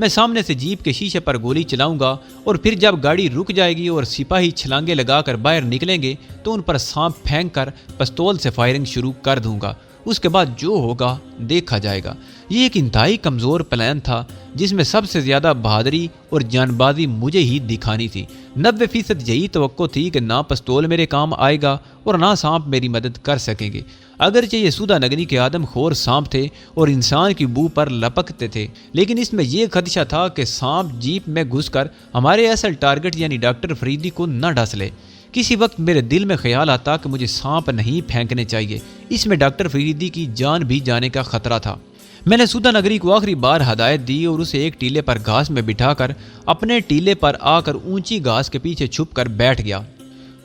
میں سامنے سے جیپ کے شیشے پر گولی چلاؤں گا اور پھر جب گاڑی رک جائے گی اور سپاہی چھلانگے لگا کر باہر نکلیں گے تو ان پر سانپ پھینک کر پستول سے فائرنگ شروع کر دوں گا۔ اس کے بعد جو ہوگا دیکھا جائے گا۔ یہ ایک انتہائی کمزور پلان تھا جس میں سب سے زیادہ بہادری اور جان بازی مجھے ہی دکھانی تھی۔ 90% یہی توقع تھی کہ نہ پستول میرے کام آئے گا اور نہ سانپ میری مدد کر سکیں گے۔ اگرچہ یہ سودا نگری کے آدم خور سانپ تھے اور انسان کی بو پر لپکتے تھے، لیکن اس میں یہ خدشہ تھا کہ سانپ جیپ میں گھس کر ہمارے اصل ٹارگٹ یعنی ڈاکٹر فریدی کو نہ ڈس لے۔ کسی وقت میرے دل میں خیال آتا کہ مجھے سانپ نہیں پھینکنے چاہیے، اس میں ڈاکٹر فریدی کی جان بھی جانے کا خطرہ تھا۔ میں نے سودا نگری کو آخری بار ہدایت دی اور اسے ایک ٹیلے پر گھاس میں بٹھا کر اپنے ٹیلے پر آ کر اونچی گھاس کے پیچھے چھپ کر بیٹھ گیا۔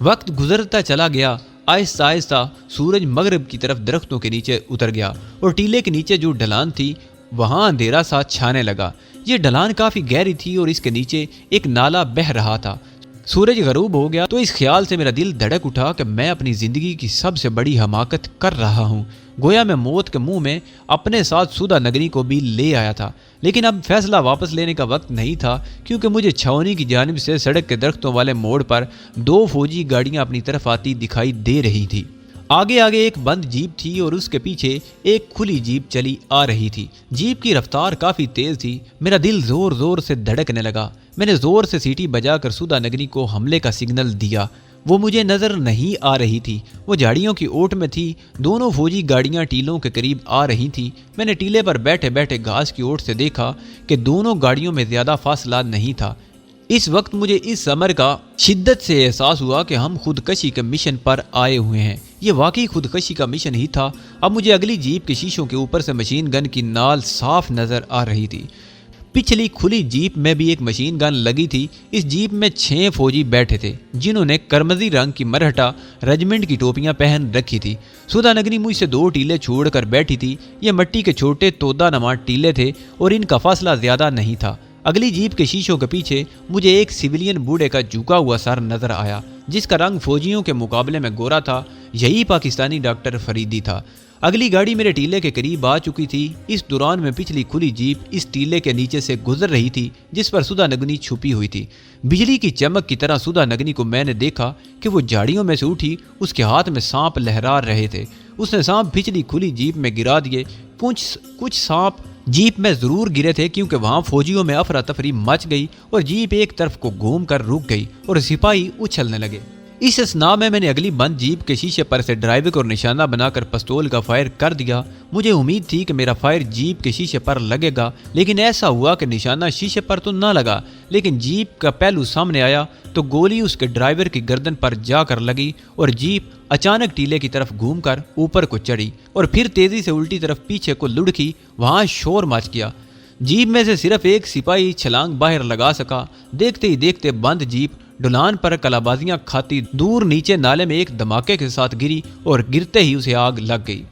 وقت گزرتا چلا گیا۔ آہستہ آہستہ سورج مغرب کی طرف درختوں کے نیچے اتر گیا اور ٹیلے کے نیچے جو ڈھلان تھی وہاں اندھیرا سا چھانے لگا۔ یہ ڈھلان کافی گہری تھی اور اس کے نیچے ایک نالا بہہ رہا تھا۔ سورج غروب ہو گیا تو اس خیال سے میرا دل دھڑک اٹھا کہ میں اپنی زندگی کی سب سے بڑی حماقت کر رہا ہوں۔ گویا میں موت کے منہ میں اپنے ساتھ سودا نگری کو بھی لے آیا تھا، لیکن اب فیصلہ واپس لینے کا وقت نہیں تھا، کیونکہ مجھے چھاؤنی کی جانب سے سڑک کے درختوں والے موڑ پر 2 فوجی گاڑیاں اپنی طرف آتی دکھائی دے رہی تھی۔ آگے ایک بند جیپ تھی اور اس کے پیچھے ایک کھلی جیپ چلی آ رہی تھی۔ جیپ کی رفتار کافی تیز تھی۔ میرا دل زور زور سے دھڑکنے لگا۔ میں نے زور سے سیٹی بجا کر سودا نگری کو حملے کا سگنل دیا۔ وہ مجھے نظر نہیں آ رہی تھی، وہ جھاڑیوں کی اوٹ میں تھی۔ دونوں فوجی گاڑیاں ٹیلوں کے قریب آ رہی تھیں۔ میں نے ٹیلے پر بیٹھے بیٹھے گھاس کی اوٹ سے دیکھا کہ دونوں گاڑیوں میں زیادہ فاصلہ نہیں تھا۔ اس وقت مجھے اس امر کا شدت سے احساس ہوا کہ ہم خودکشی کے مشن پر آئے ہوئے ہیں۔ یہ واقعی خودکشی کا مشن ہی تھا۔ اب مجھے اگلی جیپ کے شیشوں کے اوپر سے مشین گن کی نال صاف نظر آ رہی تھی۔ پچھلی کھلی جیپ میں بھی ایک مشین گن لگی تھی۔ اس جیپ میں 6 فوجی بیٹھے تھے جنہوں نے کرمزی رنگ کی مرہٹا رجمنٹ کی ٹوپیاں پہن رکھی تھی۔ سودا نگری مجھ سے 2 ٹیلے چھوڑ کر بیٹھی تھی۔ یہ مٹی کے چھوٹے تودا نما ٹیلے تھے اور ان کا فاصلہ زیادہ نہیں تھا۔ اگلی جیپ کے شیشوں کے پیچھے مجھے ایک سویلین بوڑھے کا جھکا ہوا سر نظر آیا جس کا رنگ فوجیوں کے مقابلے میں گورا تھا۔ یہی پاکستانی ڈاکٹر فریدی تھا۔ اگلی گاڑی میرے ٹیلے کے قریب آ چکی تھی۔ اس دوران میں پچھلی کھلی جیپ اس ٹیلے کے نیچے سے گزر رہی تھی جس پر سودا نگنی چھپی ہوئی تھی۔ بجلی کی چمک کی طرح سودا نگنی کو میں نے دیکھا کہ وہ جھاڑیوں میں سے اٹھی۔ اس کے ہاتھ میں سانپ لہرا رہے تھے۔ اس نے سانپ پچھلی کھلی جیپ میں گرا دیے۔ کچھ سانپ جیپ میں ضرور گرے تھے کیونکہ وہاں فوجیوں میں افراتفری مچ گئی اور جیپ ایک طرف کو گھوم کر رک گئی اور سپاہی اچھلنے لگے۔ اس اسنا میں نے اگلی بند جیپ کے شیشے پر سے ڈرائیور کو نشانہ بنا کر پستول کا فائر کر دیا۔ مجھے امید تھی کہ میرا فائر جیپ کے شیشے پر لگے گا، لیکن ایسا ہوا کہ نشانہ شیشے پر تو نہ لگا، لیکن جیپ کا پہلو سامنے آیا تو گولی اس کے ڈرائیور کی گردن پر جا کر لگی اور جیپ اچانک ٹیلے کی طرف گھوم کر اوپر کو چڑھی اور پھر تیزی سے الٹی طرف پیچھے کو لڑکی۔ وہاں شور مچ گیا۔ جیپ میں سے صرف ایک سپاہی چھلانگ باہر لگا سکا۔ دیکھتے ہی دیکھتے بند جیپ ڈھلان پر کلابازیاں کھاتی دور نیچے نالے میں ایک دھماکے کے ساتھ گری اور گرتے ہی اسے آگ لگ گئی۔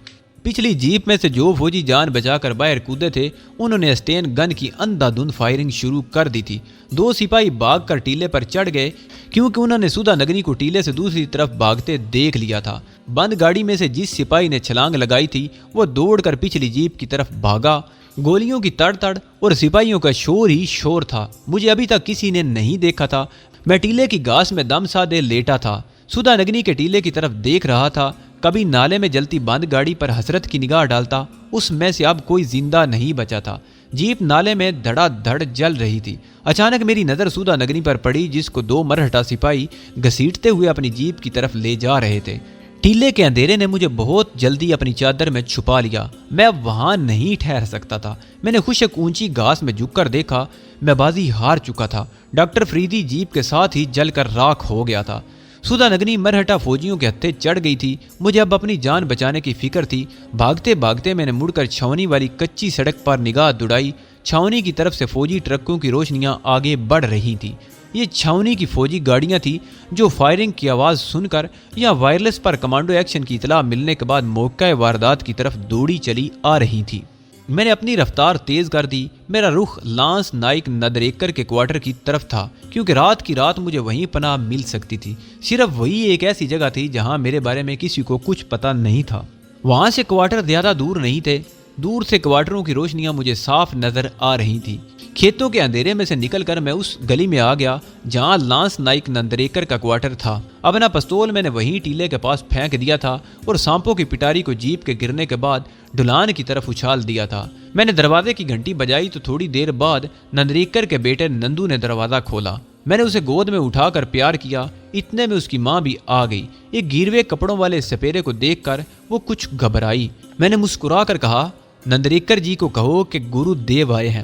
پچھلی جیپ میں سے جو فوجی جان بچا کر باہر کودے تھے انہوں نے اسٹین گن کی اندھا دھند فائرنگ شروع کر دی تھی۔ 2 سپاہی بھاگ کر ٹیلے پر چڑھ گئے کیونکہ انہوں نے سودا نگری کو ٹیلے سے دوسری طرف بھاگتے دیکھ لیا تھا۔ بند گاڑی میں سے جس سپاہی نے چھلانگ لگائی تھی وہ دوڑ کر پچھلی جیپ کی طرف بھاگا۔ گولیوں کی تڑ تڑ اور سپاہیوں کا شور ہی شور تھا۔ مجھے ابھی تک کسی نے نہیں دیکھا تھا۔ میں ٹیلے کی گھاس میں دم سادے لیٹا تھا، سودا نگری کے ٹیلے کی طرف دیکھ رہا تھا۔ کبھی نالے میں جلتی بند گاڑی پر حسرت کی نگاہ ڈالتا، اس میں سے اب کوئی زندہ نہیں بچا تھا۔ جیپ نالے میں دھڑا دھڑ جل رہی تھی۔ اچانک میری نظر سودا نگری پر پڑی جس کو 2 مرہٹا سپاہی گھسیٹتے ہوئے اپنی جیپ کی طرف لے جا رہے تھے۔ ٹیلے کے اندھیرے نے مجھے بہت جلدی اپنی چادر میں چھپا لیا۔ میں اب وہاں نہیں ٹھہر سکتا تھا۔ میں نے خشک اونچی گھاس میں جھک کر دیکھا، میں بازی ہار چکا تھا۔ ڈاکٹر فریدی جیپ کے ساتھ ہی جل کر راکھ ہو گیا تھا۔ سودا نگنی مرہٹا فوجیوں کے ہتھے چڑھ گئی تھی۔ مجھے اب اپنی جان بچانے کی فکر تھی۔ بھاگتے بھاگتے میں نے مڑ کر چھاؤنی والی کچی سڑک پر نگاہ دوڑائی۔ چھاؤنی کی طرف سے فوجی ٹرکوں کی روشنیاں آگے بڑھ رہی تھیں۔ یہ چھاؤنی کی فوجی گاڑیاں تھیں جو فائرنگ کی آواز سن کر یا وائرلیس پر کمانڈو ایکشن کی اطلاع ملنے کے بعد موقع واردات کی طرف دوڑی چلی آ رہی تھی۔ میں نے اپنی رفتار تیز کر دی۔ میرا رخ لانس نائک ندریکر کے کوارٹر کی طرف تھا کیونکہ رات کی رات مجھے وہیں پناہ مل سکتی تھی۔ صرف وہی ایک ایسی جگہ تھی جہاں میرے بارے میں کسی کو کچھ پتہ نہیں تھا۔ وہاں سے کوارٹر زیادہ دور نہیں تھے۔ دور سے کوارٹروں کی روشنیاں مجھے صاف نظر آ رہی تھی۔ کھیتوں کے اندھیرے میں سے نکل کر میں اس گلی میں آ گیا جہاں لانس نائک نندریکر کا کوارٹر تھا۔ اپنا پستول میں نے وہیں ٹیلے کے پاس پھینک دیا تھا اور سانپوں کی پٹاری کو جیپ کے گرنے کے بعد ڈھلان کی طرف اچھال دیا تھا۔ میں نے دروازے کی گھنٹی بجائی تو تھوڑی دیر بعد نندریکر کے بیٹے نندو نے دروازہ کھولا۔ میں نے اسے گود میں اٹھا کر پیار کیا، اتنے میں اس کی ماں بھی آ گئی۔ ایک گیروے کپڑوں والے سپیرے کو دیکھ کر وہ کچھ گھبرائی۔ میں نے مسکرا کر کہا، نندریکر جی کو کہو کہ گرو دیو آئے ہیں۔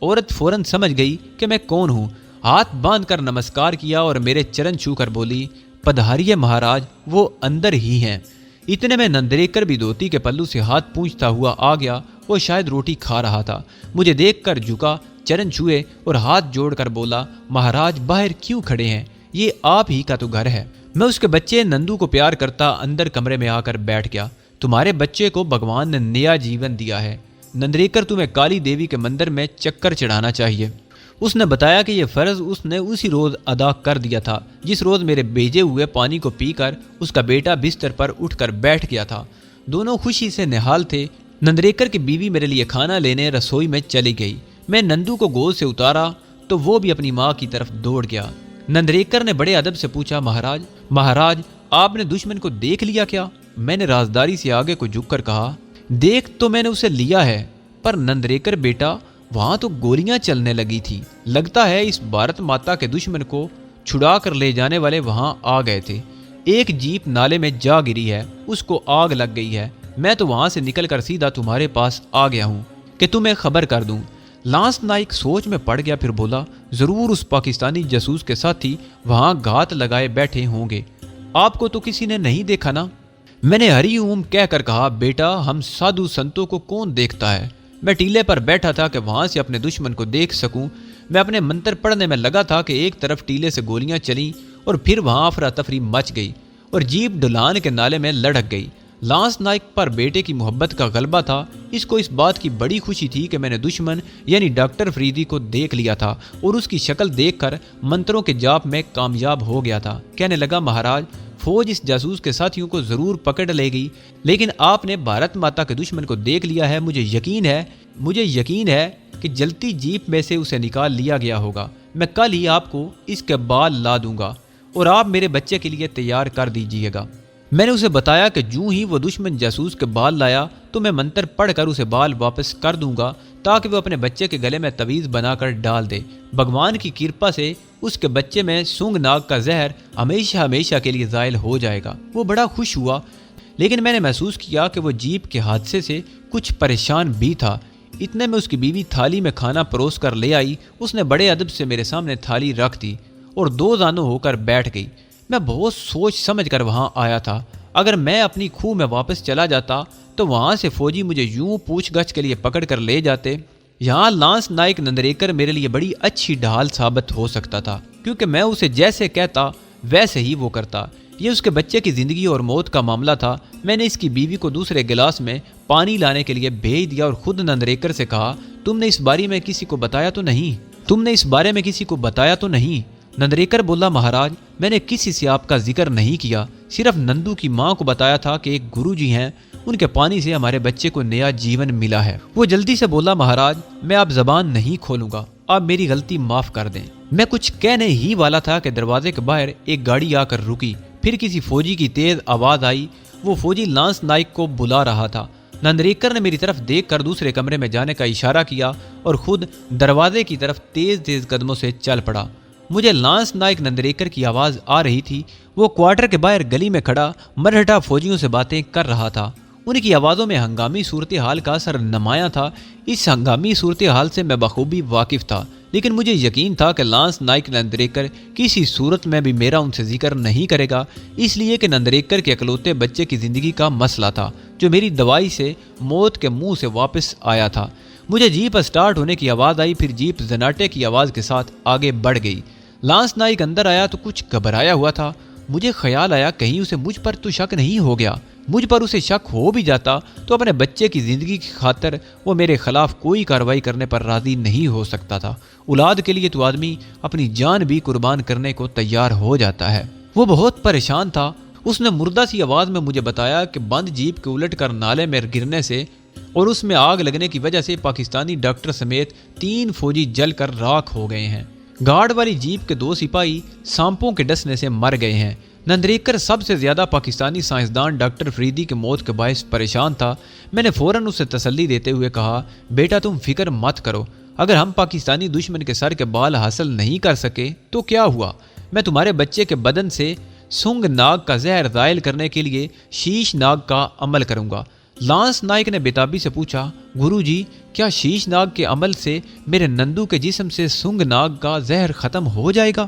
عورت فوراً سمجھ گئی کہ میں کون ہوں، ہاتھ باندھ کر نمسکار کیا اور میرے چرن چھو کر بولی، پدھاریے مہاراج، وہ اندر ہی ہیں۔ اتنے میں نندریکر بھی دھوتی کے پلو سے ہاتھ پونچھتا ہوا آ گیا۔ وہ شاید روٹی کھا رہا تھا، مجھے دیکھ کر جھکا، چرن چھوئے اور ہاتھ جوڑ کر بولا، مہاراج باہر کیوں کھڑے ہیں؟ یہ آپ ہی کا تو گھر ہے۔ میں اس کے بچے نندو کو پیار کرتا اندر کمرے میں آ کر بیٹھ گیا۔ تمہارے بچے کو بھگوان نے نیا جیون دیا ہے نندریکر، تمہیں کالی دیوی کے مندر میں چکر چڑھانا چاہیے۔ اس نے بتایا کہ یہ فرض اس نے اسی روز ادا کر دیا تھا جس روز میرے بھیجے ہوئے پانی کو پی کر اس کا بیٹا بستر پر اٹھ کر بیٹھ گیا تھا۔ دونوں خوشی سے نہال تھے۔ نندریکر کی بیوی میرے لیے کھانا لینے رسوئی میں چلی گئی۔ میں نندو کو گود سے اتارا تو وہ بھی اپنی ماں کی طرف دوڑ گیا۔ نندریکر نے بڑے ادب سے پوچھا، مہاراج آپ نے دشمن کو دیکھ لیا کیا؟ میں نے رازداری سے آگے کو جھک کر کہا، دیکھ تو میں نے اسے لیا ہے، پر نندریکر بیٹا وہاں تو گولیاں چلنے لگی تھی، لگتا ہے اس بھارت ماتا کے دشمن کو چھڑا کر لے جانے والے وہاں آ گئے تھے۔ ایک جیپ نالے میں جا گری ہے، اس کو آگ لگ گئی ہے۔ میں تو وہاں سے نکل کر سیدھا تمہارے پاس آ گیا ہوں کہ تمہیں خبر کر دوں۔ لانس نائک سوچ میں پڑ گیا، پھر بولا، ضرور اس پاکستانی جاسوس کے ساتھی وہاں گھات لگائے بیٹھے ہوں گے، آپ کو تو کسی نے نہیں دیکھا نا؟ میں نے ہری اوم کہہ کر کہا، بیٹا ہم سادھو سنتوں کو کون دیکھتا ہے؟ میں ٹیلے پر بیٹھا تھا کہ وہاں سے اپنے دشمن کو دیکھ سکوں۔ میں اپنے منتر پڑھنے میں لگا تھا کہ ایک طرف ٹیلے سے گولیاں چلیں اور پھر وہاں افراتفری مچ گئی اور جیپ ڈھلان کے نالے میں لڑک گئی۔ لانس نائک پر بیٹے کی محبت کا غلبہ تھا۔ اس کو اس بات کی بڑی خوشی تھی کہ میں نے دشمن یعنی ڈاکٹر فریدی کو دیکھ لیا تھا اور اس کی شکل دیکھ کر منتروں کے جاپ میں کامیاب ہو گیا تھا۔ کہنے لگا، مہاراج فوج اس جاسوس کے ساتھیوں کو ضرور پکڑ لے گی، لیکن آپ نے بھارت ماتا کے دشمن کو دیکھ لیا ہے۔ مجھے یقین ہے کہ جلتی جیپ میں سے اسے نکال لیا گیا ہوگا۔ میں کل ہی آپ کو اس کے بال لا دوں گا اور آپ میرے بچے کے لیے تیار کر دیجیے گا۔ میں نے اسے بتایا کہ جوں ہی وہ دشمن جاسوس کے بال لایا تو میں منتر پڑھ کر اسے بال واپس کر دوں گا تاکہ وہ اپنے بچے کے گلے میں تعویذ بنا کر ڈال دے۔ بھگوان کی کرپا سے اس کے بچے میں سونگ ناگ کا زہر ہمیشہ کے لیے زائل ہو جائے گا۔ وہ بڑا خوش ہوا، لیکن میں نے محسوس کیا کہ وہ جیپ کے حادثے سے کچھ پریشان بھی تھا۔ اتنے میں اس کی بیوی تھالی میں کھانا پروس کر لے آئی۔ اس نے بڑے ادب سے میرے سامنے تھالی رکھ دی اور دو زانوں ہو کر بیٹھ گئی۔ میں بہت سوچ سمجھ کر وہاں آیا تھا۔ اگر میں اپنی کھو میں واپس چلا جاتا تو وہاں سے فوجی مجھے یوں پوچھ گچھ کے لیے پکڑ کر لے جاتے۔ یہاں لانس نائک نندریکر میرے لیے بڑی اچھی ڈھال ثابت ہو سکتا تھا، کیونکہ میں اسے جیسے کہتا ویسے ہی وہ کرتا۔ یہ اس کے بچے کی زندگی اور موت کا معاملہ تھا۔ میں نے اس کی بیوی کو دوسرے گلاس میں پانی لانے کے لیے بھیج دیا اور خود نندریکر سے کہا، تم نے اس بارے میں کسی کو بتایا تو نہیں؟ نندریکر بولا، مہاراج میں نے کسی سے آپ کا ذکر نہیں کیا، صرف نندو کی ماں کو بتایا تھا کہ ایک گرو جی ہیں، ان کے پانی سے ہمارے بچے کو نیا جیون ملا ہے۔ وہ جلدی سے بولا، مہاراج میں اب زبان نہیں کھولوں گا، آپ میری غلطی معاف کر دیں۔ میں کچھ کہنے ہی والا تھا کہ دروازے کے باہر ایک گاڑی آ کر رکی، پھر کسی فوجی کی تیز آواز آئی۔ وہ فوجی لانس نائک کو بلا رہا تھا۔ نندریکر نے میری طرف دیکھ کر دوسرے کمرے میں جانے کا اشارہ کیا اور خود دروازے کی طرف تیز قدموں سے چل پڑا۔ مجھے لانس نائک نندریکر کی آواز آ رہی تھی۔ وہ کوارٹر کے باہر گلی میں کھڑا مرہٹا فوجیوں سے باتیں کر رہا تھا۔ ان کی آوازوں میں ہنگامی صورتحال کا اثر نمایاں تھا۔ اس ہنگامی صورتحال سے میں بخوبی واقف تھا، لیکن مجھے یقین تھا کہ لانس نائک نندریکر کسی صورت میں بھی میرا ان سے ذکر نہیں کرے گا، اس لیے کہ نندریکر کے اکلوتے بچے کی زندگی کا مسئلہ تھا جو میری دوائی سے موت کے منہ سے واپس آیا تھا۔ مجھے جیپ اسٹارٹ ہونے کی آواز آئی، پھر جیپ زناٹے کی آواز کے ساتھ آگے بڑھ گئی۔ لانس نائک اندر آیا تو کچھ گھبرایا ہوا تھا۔ مجھے خیال آیا کہیں اسے مجھ پر تو شک نہیں ہو گیا۔ مجھ پر اسے شک ہو بھی جاتا تو اپنے بچے کی زندگی کی خاطر وہ میرے خلاف کوئی کارروائی کرنے پر راضی نہیں ہو سکتا تھا۔ اولاد کے لیے تو آدمی اپنی جان بھی قربان کرنے کو تیار ہو جاتا ہے۔ وہ بہت پریشان تھا۔ اس نے مردہ سی آواز میں مجھے بتایا کہ بند جیپ کے الٹ کر نالے میں گرنے سے اور اس میں آگ لگنے کی وجہ سے پاکستانی ڈاکٹر سمیت 3 فوجی جل کر راکھ ہو گئے ہیں۔ گارڈ والی جیپ کے 2 سپاہی سانپوں کے ڈسنے سے مر گئے ہیں۔ نندریکر سب سے زیادہ پاکستانی سائنسدان ڈاکٹر فریدی کی موت کے باعث پریشان تھا۔ میں نے فوراً اسے تسلی دیتے ہوئے کہا، بیٹا تم فکر مت کرو، اگر ہم پاکستانی دشمن کے سر کے بال حاصل نہیں کر سکے تو کیا ہوا، میں تمہارے بچے کے بدن سے سنگ ناگ کا زہر زائل کرنے کے لیے شیش ناگ کا عمل کروں گا۔ لانس نائک نے بےتابی سے پوچھا، گرو جی کیا شیش ناگ کے عمل سے میرے نندو کے جسم سے سنگ ناگ کا زہر ختم ہو جائے گا؟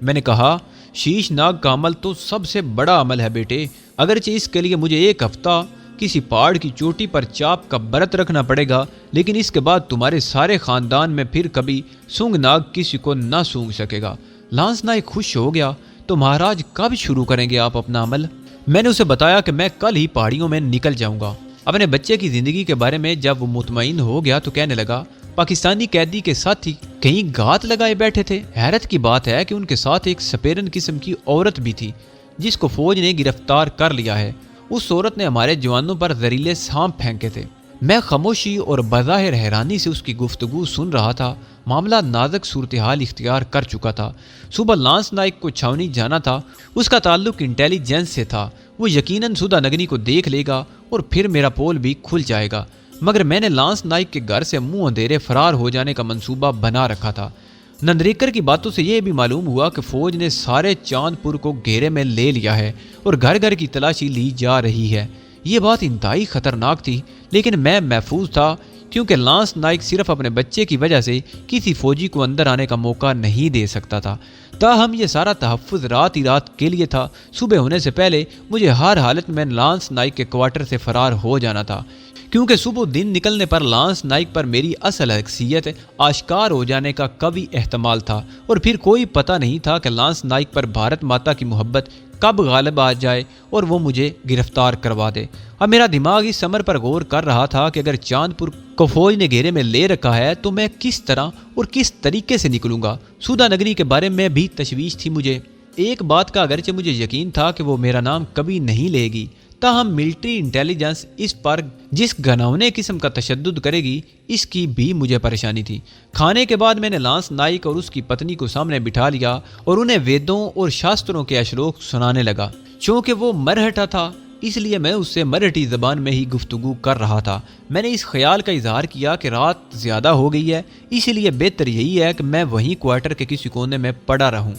میں نے کہا، شیش ناگ کا عمل تو سب سے بڑا عمل ہے بیٹے، اگرچہ اس کے لیے مجھے 1 ہفتہ کسی پہاڑ کی چوٹی پر چاپ کا برت رکھنا پڑے گا، لیکن اس کے بعد تمہارے سارے خاندان میں پھر کبھی سنگ ناگ کسی کو نہ سونگ سکے گا۔ لانس نائک خوش ہو گیا، تو مہاراج کب شروع کریں گے آپ اپنا عمل؟ میں نے اسے بتایا کہ میں کل ہی پہاڑیوں میں نکل جاؤں گا۔ اپنے بچے کی زندگی کے بارے میں جب وہ مطمئن ہو گیا تو کہنے لگا، پاکستانی قیدی کے ساتھی کہیں گات لگائے بیٹھے تھے؟ حیرت کی بات ہے کہ ان کے ساتھ ایک سپیرن قسم کی عورت بھی تھی جس کو فوج نے گرفتار کر لیا ہے۔ اس عورت نے ہمارے جوانوں پر زہریلے سانپ پھینکے تھے۔ میں خاموشی اور بظاہر حیرانی سے اس کی گفتگو سن رہا تھا۔ معاملہ نازک صورتحال اختیار کر چکا تھا۔ صبح لانس نائک کو چھاونی جانا تھا۔ اس کا تعلق انٹیلیجنس سے تھا۔ وہ یقیناً سودھا نگنی کو دیکھ لے گا اور پھر میرا پول بھی کھل جائے گا، مگر میں نے لانس نائک کے گھر سے منہ اندھیرے فرار ہو جانے کا منصوبہ بنا رکھا تھا۔ نندریکر کی باتوں سے یہ بھی معلوم ہوا کہ فوج نے سارے چاند پور کو گھیرے میں لے لیا ہے اور گھر گھر کی تلاشی لی جا رہی ہے۔ یہ بات انتہائی خطرناک تھی، لیکن میں محفوظ تھا کیونکہ لانس نائک صرف اپنے بچے کی وجہ سے کسی فوجی کو اندر آنے کا موقع نہیں دے سکتا تھا۔ تاہم یہ سارا تحفظ رات ہی رات کے لیے تھا۔ صبح ہونے سے پہلے مجھے ہر حالت میں لانس نائک کے کوارٹر سے فرار ہو جانا تھا، کیونکہ صبح دن نکلنے پر لانس نائک پر میری اصل حیثیت آشکار ہو جانے کا قوی احتمال تھا، اور پھر کوئی پتہ نہیں تھا کہ لانس نائک پر بھارت ماتا کی محبت کب غالب آ جائے اور وہ مجھے گرفتار کروا دے۔ اب میرا دماغ اس امر پر غور کر رہا تھا کہ اگر چاند پور کو فوج نے گھیرے میں لے رکھا ہے تو میں کس طرح اور کس طریقے سے نکلوں گا۔ سودھا نگری کے بارے میں بھی تشویش تھی مجھے۔ ایک بات کا اگرچہ مجھے یقین تھا کہ وہ میرا نام کبھی نہیں لے گی، تاہم ملٹری انٹیلیجنس اس پر جس گھناؤنے قسم کا تشدد کرے گی، اس کی بھی مجھے پریشانی تھی۔ کھانے کے بعد میں نے لانس نائک اور اس کی پتنی کو سامنے بٹھا لیا اور انہیں ویدوں اور شاستروں کے اشلوک سنانے لگا۔ چونکہ وہ مرہٹا تھا اس لیے میں اس سے مرہٹی زبان میں ہی گفتگو کر رہا تھا۔ میں نے اس خیال کا اظہار کیا کہ رات زیادہ ہو گئی ہے، اسی لیے بہتر یہی ہے کہ میں وہیں کوارٹر کے کسی کونے میں پڑا رہوں۔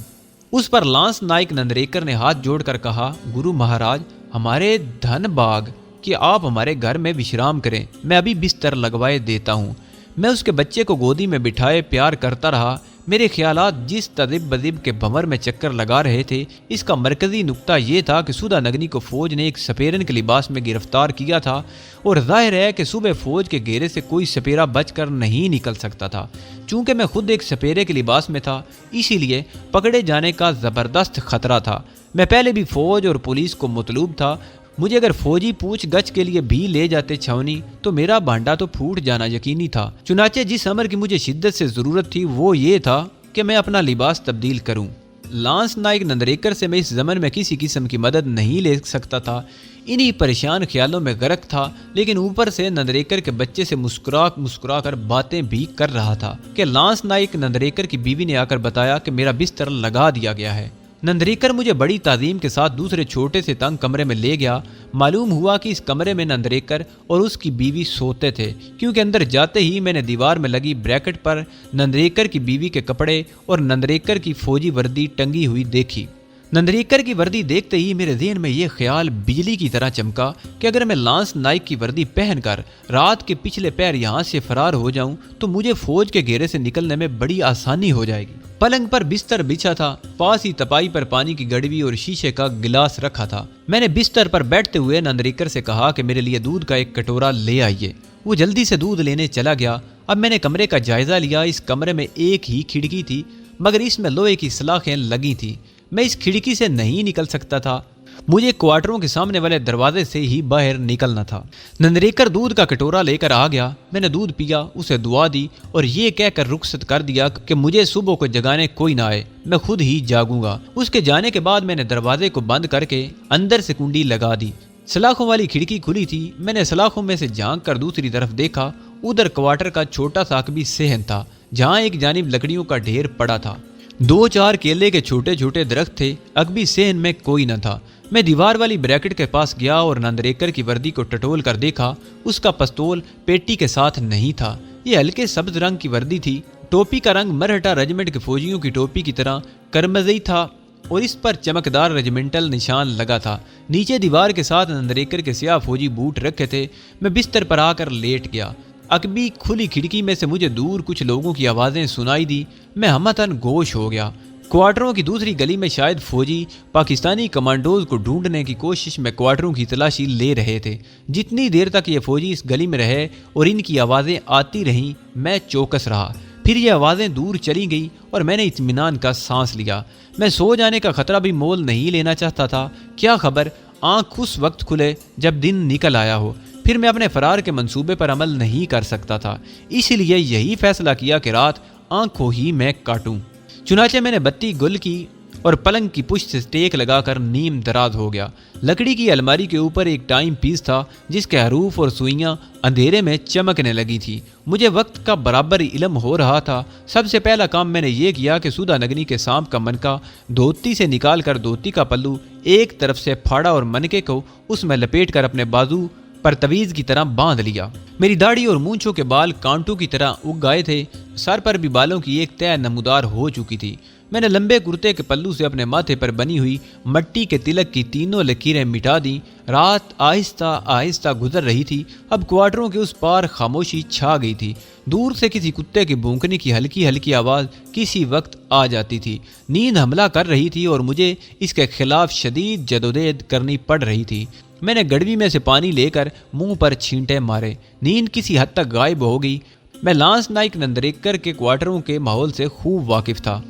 اس پر لانس نائک نندریکر نے ہاتھ جوڑ کر کہا، گرو مہاراج، ہمارے دھن باغ کہ آپ ہمارے گھر میں وشرام کریں، میں ابھی بستر لگوائے دیتا ہوں۔ میں اس کے بچے کو گودی میں بٹھائے پیار کرتا رہا۔ میرے خیالات جس تذب بذب کے بھنور میں چکر لگا رہے تھے، اس کا مرکزی نقطہ یہ تھا کہ سودھا نگنی کو فوج نے ایک سپیرن کے لباس میں گرفتار کیا تھا، اور ظاہر ہے کہ صبح فوج کے گھیرے سے کوئی سپیرا بچ کر نہیں نکل سکتا تھا۔ چونکہ میں خود ایک سپیرے کے لباس میں تھا، اسی لیے پکڑے جانے کا زبردست خطرہ تھا۔ میں پہلے بھی فوج اور پولیس کو مطلوب تھا۔ مجھے اگر فوجی پوچھ گچھ کے لیے بھی لے جاتے چھاونی تو میرا بھانڈا تو پھوٹ جانا یقینی تھا۔ چنانچہ جس امر کی مجھے شدت سے ضرورت تھی وہ یہ تھا کہ میں اپنا لباس تبدیل کروں۔ لانس نائک نندریکر سے میں اس زمن میں کسی قسم کی مدد نہیں لے سکتا تھا۔ انہی پریشان خیالوں میں غرق تھا، لیکن اوپر سے نندریکر کے بچے سے مسکرا کر باتیں بھی کر رہا تھا کہ لانس نائک نندریکر کی بیوی نے آ کر بتایا کہ میرا بستر لگا دیا گیا ہے۔ نندریکر مجھے بڑی تعظیم کے ساتھ دوسرے چھوٹے سے تنگ کمرے میں لے گیا۔ معلوم ہوا کہ اس کمرے میں نندریکر اور اس کی بیوی سوتے تھے، کیونکہ اندر جاتے ہی میں نے دیوار میں لگی بریکٹ پر نندریکر کی بیوی کے کپڑے اور نندریکر کی فوجی وردی ٹنگی ہوئی دیکھی۔ نندریکر کی وردی دیکھتے ہی میرے ذہن میں یہ خیال بجلی کی طرح چمکا کہ اگر میں لانس نائک کی وردی پہن کر رات کے پچھلے پہر یہاں سے فرار ہو جاؤں تو مجھے فوج کے گھیرے سے نکلنے میں بڑی آسانی ہو جائے گی۔ پلنگ پر بستر بچھا تھا، پاس ہی تپائی پر پانی کی گڑوی اور شیشے کا گلاس رکھا تھا۔ میں نے بستر پر بیٹھتے ہوئے نندریکر سے کہا کہ میرے لیے دودھ کا ایک کٹورا لے آئیے۔ وہ جلدی سے دودھ لینے چلا گیا۔ اب میں نے کمرے کا جائزہ لیا۔ اس کمرے میں ایک ہی کھڑکی تھی، مگر اس میں لوہے کی سلاخیں لگی تھیں۔ میں اس کھڑکی سے نہیں نکل سکتا تھا، مجھے کوارٹروں کے سامنے والے دروازے سے ہی باہر نکلنا تھا۔ نندریکر دودھ کا کٹورا لے کر آ گیا۔ میں نے دودھ پیا، اسے دعا دی اور یہ کہہ کر رخصت کر دیا کہ مجھے صبح کو جگانے کوئی نہ آئے، میں خود ہی جاگوں گا۔ اس کے جانے کے بعد میں نے دروازے کو بند کر کے اندر سے کنڈی لگا دی۔ سلاخوں والی کھڑکی کھلی تھی۔ میں نے سلاخوں میں سے جھانک کر دوسری طرف دیکھا۔ ادھر کوارٹر کا چھوٹا سا عقبی صحن تھا جہاں ایک جانب لکڑیوں کا ڈھیر پڑا تھا، 2-4 کیلے کے چھوٹے چھوٹے درخت تھے۔ عقبی صحن میں کوئی نہ تھا۔ میں دیوار والی بریکٹ کے پاس گیا اور نندریکر کی وردی کو ٹٹول کر دیکھا۔ اس کا پستول پیٹی کے ساتھ نہیں تھا۔ یہ ہلکے سبز رنگ کی وردی تھی۔ ٹوپی کا رنگ مرہٹا رجمنٹ کے فوجیوں کی ٹوپی کی طرح کرمزئی تھا اور اس پر چمکدار ریجیمنٹل نشان لگا تھا۔ نیچے دیوار کے ساتھ نندریکر کے سیاہ فوجی بوٹ رکھے تھے۔ میں بستر پر آ کر لیٹ گیا۔ عقبی کھلی کھڑکی میں سے مجھے دور کچھ لوگوں کی آوازیں سنائی دی۔ میں ہمتن گوش ہو گیا۔ کوارٹروں کی دوسری گلی میں شاید فوجی پاکستانی کمانڈوز کو ڈھونڈنے کی کوشش میں کوارٹروں کی تلاشی لے رہے تھے۔ جتنی دیر تک یہ فوجی اس گلی میں رہے اور ان کی آوازیں آتی رہیں، میں چوکس رہا۔ پھر یہ آوازیں دور چلی گئی اور میں نے اطمینان کا سانس لیا۔ میں سو جانے کا خطرہ بھی مول نہیں لینا چاہتا تھا۔ کیا خبر آنکھ اس وقت کھلے جب دن نکل آیا ہو، پھر میں اپنے فرار کے منصوبے پر عمل نہیں کر سکتا تھا۔ اس لیے یہی فیصلہ کیا کہ رات آنکھوں ہی میں کاٹوں۔ چنانچہ میں نے بتی گل کی اور پلنگ کی پشت سے ٹیک لگا کر نیم دراز ہو گیا۔ لکڑی کی الماری کے اوپر ایک ٹائم پیس تھا جس کے حروف اور سوئیاں اندھیرے میں چمکنے لگی تھی۔ مجھے وقت کا برابر علم ہو رہا تھا۔ سب سے پہلا کام میں نے یہ کیا کہ سودہ نگنی کے سانپ کا منکا دھوتی سے نکال کر دھوتی کا پلو ایک طرف سے پھاڑا اور منکے کو اس میں لپیٹ کر اپنے بازو پر تویز کی طرح باندھ لیا۔ میری داڑھی اور مونچھوں کے بال کانٹوں کی طرح اگ گئے تھے۔ سر پر بھی بالوں کی ایک تہ نمودار ہو چکی تھی۔ میں نے لمبے کرتے کے پلو سے اپنے ماتھے پر بنی ہوئی مٹی کے تلک کی تینوں لکیریں مٹا دیں۔ رات آہستہ آہستہ گزر رہی تھی۔ اب کوارٹروں کے اس پار خاموشی چھا گئی تھی۔ دور سے کسی کتے کے بھونکنے کی ہلکی ہلکی آواز کسی وقت آ جاتی تھی۔ نیند حملہ کر رہی تھی اور مجھے اس کے خلاف شدید جدوجہد کرنی پڑ رہی تھی۔ میں نے گڑوی میں سے پانی لے کر منہ پر چھینٹے مارے۔ نیند کسی حد تک غائب ہو گئی۔ میں لانس نائک نندریکر کے کوارٹروں کے ماحول سے خوب واقف تھا۔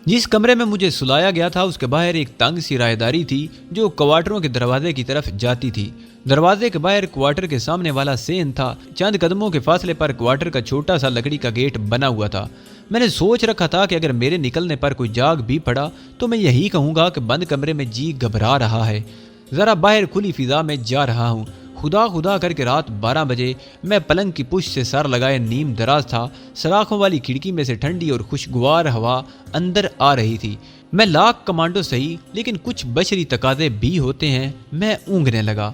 جس کمرے میں مجھے سلایا گیا تھا اس کے باہر ایک تنگ سی راہداری تھی جو کوارٹروں کے دروازے کی طرف جاتی تھی۔ دروازے کے باہر کوارٹر کے سامنے والا صحن تھا۔ چند قدموں کے فاصلے پر کوارٹر کا چھوٹا سا لکڑی کا گیٹ بنا ہوا تھا۔ میں نے سوچ رکھا تھا کہ اگر میرے نکلنے پر کوئی جاگ بھی پڑا تو میں یہی کہوں گا کہ بند کمرے میں جی گھبرا رہا ہے، ذرا باہر کھلی فضا میں جا رہا ہوں۔ خدا خدا کر کے رات 12 بجے میں پلنگ کی پشت سے سر لگائے نیم دراز تھا۔ سلاخوں والی کھڑکی میں سے ٹھنڈی اور خوشگوار ہوا اندر آ رہی تھی۔ میں لاکھ کمانڈو صحیح، لیکن کچھ بشری تقاضے بھی ہوتے ہیں۔ میں اونگنے لگا۔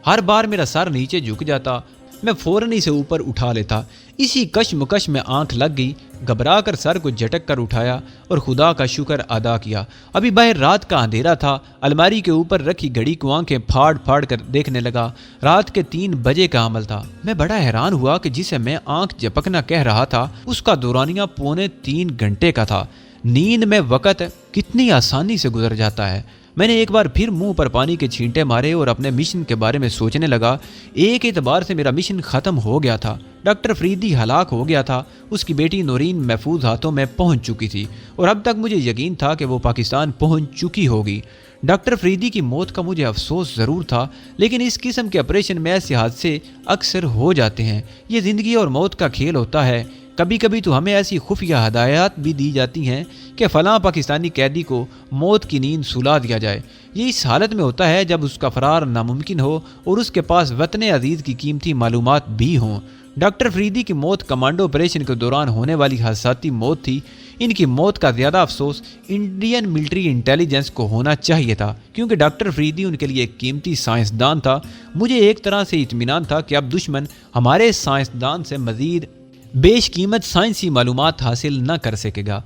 ہر بار میرا سر نیچے جھک جاتا، میں فوراً اسے اوپر اٹھا لیتا۔ اسی کشمکش میں آنکھ لگ گئی۔ گھبرا کر سر کو جھٹک کر اٹھایا اور خدا کا شکر ادا کیا۔ ابھی باہر رات کا اندھیرا تھا۔ الماری کے اوپر رکھی گھڑی کو آنکھیں پھاڑ پھاڑ کر دیکھنے لگا۔ رات کے 3 بجے کا عمل تھا۔ میں بڑا حیران ہوا کہ جسے میں آنکھ جھپکنا کہہ رہا تھا اس کا دورانیہ 2.75 گھنٹے کا تھا۔ نیند میں وقت کتنی آسانی سے گزر جاتا ہے۔ میں نے ایک بار پھر منہ پر پانی کے چھینٹے مارے اور اپنے مشن کے بارے میں سوچنے لگا۔ ایک اعتبار سے میرا مشن ختم ہو گیا تھا۔ ڈاکٹر فریدی ہلاک ہو گیا تھا۔ اس کی بیٹی نورین محفوظ ہاتھوں میں پہنچ چکی تھی اور اب تک مجھے یقین تھا کہ وہ پاکستان پہنچ چکی ہوگی۔ ڈاکٹر فریدی کی موت کا مجھے افسوس ضرور تھا، لیکن اس قسم کے آپریشن میں ایسے حادثے اکثر ہو جاتے ہیں۔ یہ زندگی اور موت کا کھیل ہوتا ہے۔ کبھی کبھی تو ہمیں ایسی خفیہ ہدایات بھی دی جاتی ہیں کہ فلاں پاکستانی قیدی کو موت کی نیند سلا دیا جائے۔ یہ اس حالت میں ہوتا ہے جب اس کا فرار ناممکن ہو اور اس کے پاس وطن عزیز کی قیمتی معلومات بھی ہوں۔ ڈاکٹر فریدی کی موت کمانڈو آپریشن کے دوران ہونے والی حادثاتی موت تھی۔ ان کی موت کا زیادہ افسوس انڈین ملٹری انٹیلیجنس کو ہونا چاہیے تھا، کیونکہ ڈاکٹر فریدی ان کے لیے ایک قیمتی سائنسدان تھا۔ مجھے ایک طرح سے اطمینان تھا کہ اب دشمن ہمارے سائنسدان سے مزید بیش قیمت سائنسی معلومات حاصل نہ کر سکے گا۔